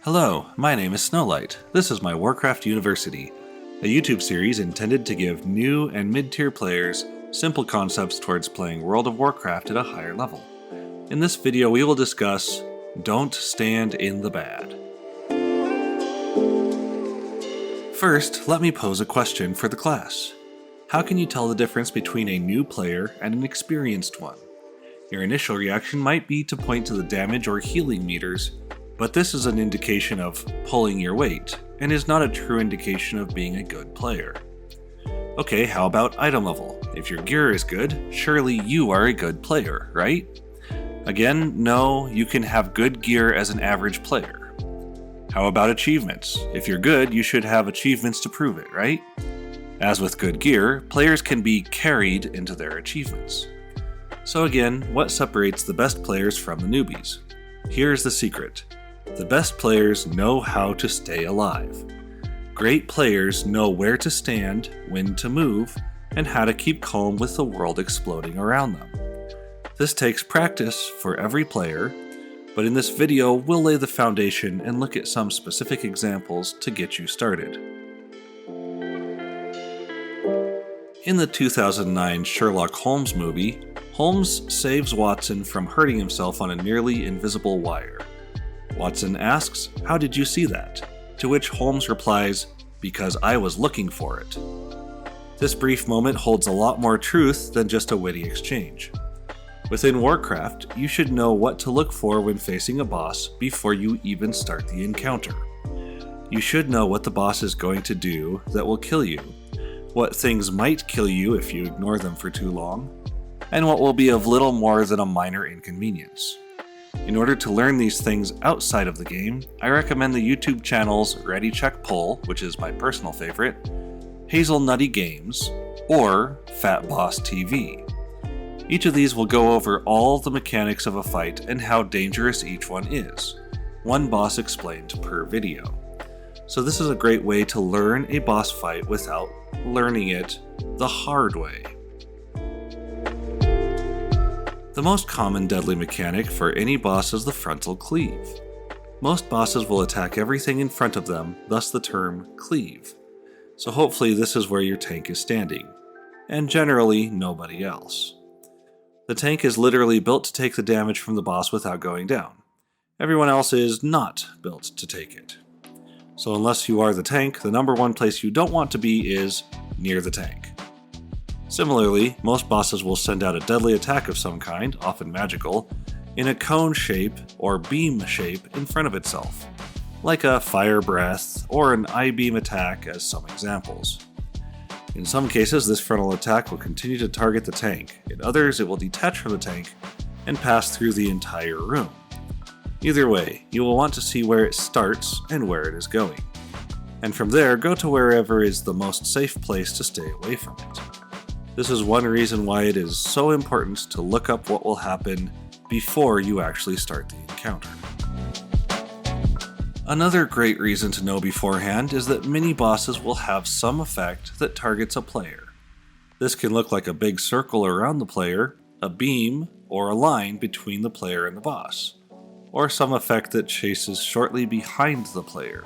Hello, my name is Snowlight. This is my Warcraft University, a YouTube series intended to give new and mid-tier players simple concepts towards playing World of Warcraft at a higher level. In this video we will discuss Don't Stand in the Bad. First, let me pose a question for the class. How can you tell the difference between a new player and an experienced one? Your initial reaction might be to point to the damage or healing meters, but this is an indication of pulling your weight, and is not a true indication of being a good player. Okay, how about item level? If your gear is good, surely you are a good player, right? Again, no, you can have good gear as an average player. How about achievements? If you're good, you should have achievements to prove it, right? As with good gear, players can be carried into their achievements. So again, what separates the best players from the newbies? Here's the secret. The best players know how to stay alive. Great players know where to stand, when to move, and how to keep calm with the world exploding around them. This takes practice for every player, but in this video we'll lay the foundation and look at some specific examples to get you started. In the 2009 Sherlock Holmes movie, Holmes saves Watson from hurting himself on a nearly invisible wire. Watson asks, "How did you see that?" To which Holmes replies, "Because I was looking for it." This brief moment holds a lot more truth than just a witty exchange. Within Warcraft, you should know what to look for when facing a boss before you even start the encounter. You should know what the boss is going to do that will kill you, what things might kill you if you ignore them for too long, and what will be of little more than a minor inconvenience. In order to learn these things outside of the game, I recommend the YouTube channels Ready Check Pull, which is my personal favorite, Hazelnutty Games, or Fat Boss TV. Each of these will go over all the mechanics of a fight and how dangerous each one is. One boss explained per video. So this is a great way to learn a boss fight without learning it the hard way. The most common deadly mechanic for any boss is the frontal cleave. Most bosses will attack everything in front of them, thus the term cleave. So hopefully this is where your tank is standing, and generally nobody else. The tank is literally built to take the damage from the boss without going down. Everyone else is not built to take it. So unless you are the tank, the number one place you don't want to be is near the tank. Similarly, most bosses will send out a deadly attack of some kind, often magical, in a cone shape or beam shape in front of itself, like a fire breath or an I-beam attack as some examples. In some cases, this frontal attack will continue to target the tank. In others, it will detach from the tank and pass through the entire room. Either way, you will want to see where it starts and where it is going. And from there, go to wherever is the most safe place to stay away from it. This is one reason why it is so important to look up what will happen before you actually start the encounter. Another great reason to know beforehand is that mini-bosses will have some effect that targets a player. This can look like a big circle around the player, a beam, or a line between the player and the boss, or some effect that chases shortly behind the player.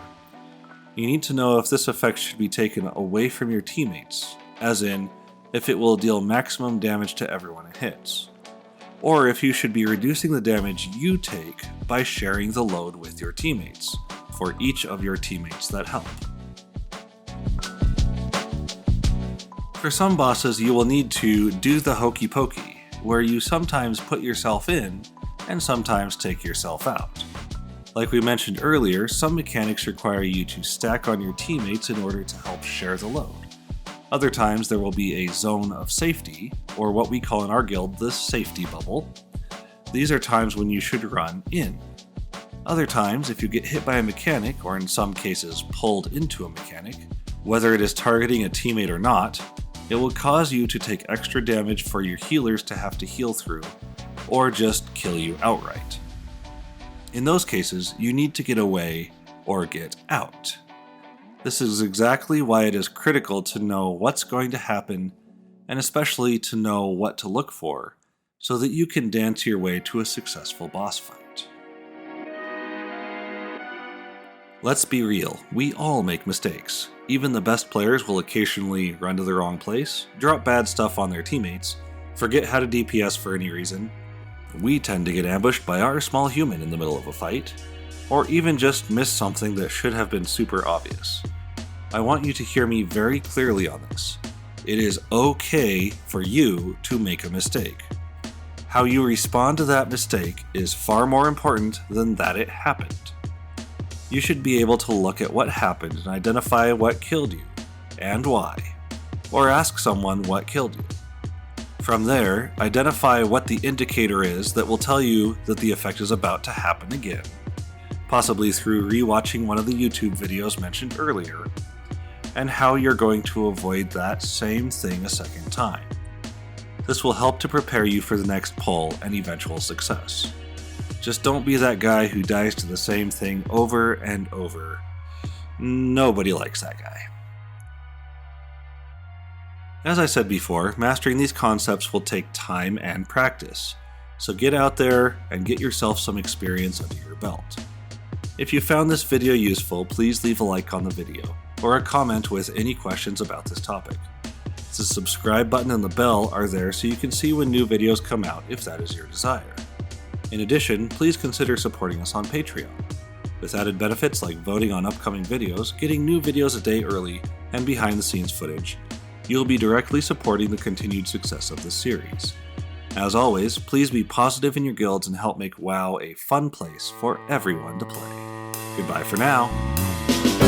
You need to know if this effect should be taken away from your teammates, as in, if it will deal maximum damage to everyone it hits, or if you should be reducing the damage you take by sharing the load with your teammates, for each of your teammates that help. For some bosses you will need to do the hokey pokey, where you sometimes put yourself in and sometimes take yourself out. Like we mentioned earlier, some mechanics require you to stack on your teammates in order to help share the load. Other times there will be a zone of safety, or what we call in our guild the safety bubble. These are times when you should run in. Other times, if you get hit by a mechanic, or in some cases pulled into a mechanic, whether it is targeting a teammate or not, it will cause you to take extra damage for your healers to have to heal through, or just kill you outright. In those cases, you need to get away or get out. This is exactly why it is critical to know what's going to happen, and especially to know what to look for, so that you can dance your way to a successful boss fight. Let's be real, we all make mistakes. Even the best players will occasionally run to the wrong place, drop bad stuff on their teammates, forget how to DPS for any reason. We tend to get ambushed by our small human in the middle of a fight, or even just miss something that should have been super obvious. I want you to hear me very clearly on this. It is okay for you to make a mistake. How you respond to that mistake is far more important than that it happened. You should be able to look at what happened and identify what killed you, and why, or ask someone what killed you. From there, identify what the indicator is that will tell you that the effect is about to happen again, possibly through rewatching one of the YouTube videos mentioned earlier, and how you're going to avoid that same thing a second time. This will help to prepare you for the next pull and eventual success. Just don't be that guy who dies to the same thing over and over. Nobody likes that guy. As I said before, mastering these concepts will take time and practice, so get out there and get yourself some experience under your belt. If you found this video useful, please leave a like on the video, or a comment with any questions about this topic. The subscribe button and the bell are there so you can see when new videos come out if that is your desire. In addition, please consider supporting us on Patreon. With added benefits like voting on upcoming videos, getting new videos a day early, and behind-the-scenes footage, you'll be directly supporting the continued success of this series. As always, please be positive in your guilds and help make WoW a fun place for everyone to play. Goodbye for now.